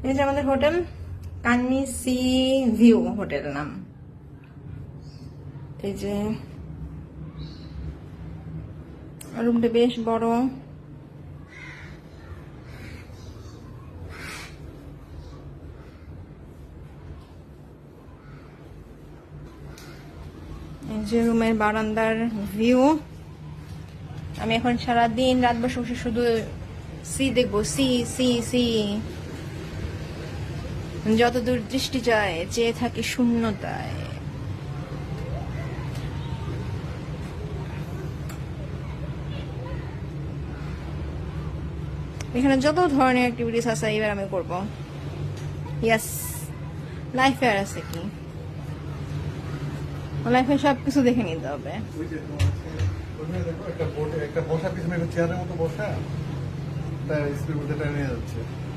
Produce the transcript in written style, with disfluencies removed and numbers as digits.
এই যে আমাদের hotel, Kanni C view hotel নাম। এই যে রুমটা বেশ বড়। এই যে রুমের বারান্দার ভিউ। আমি এখন সারাদিন রাত বসে বসে শুধু সি দেখবো, সি সি সি। যতদূর দৃষ্টি যায় চেয়ে থাকি শূন্যতায়। এখানে যত ধরনের অ্যাক্টিভিটিস আছে এবার আমি করব। ইয়েস, লাইফে আর আছে কি, লাইফে সবকিছু দেখে নিতে হবে। একটা বসা পিছনে একটা চেয়ারের মতো বসা, তার স্পিড টেনে যাচ্ছে।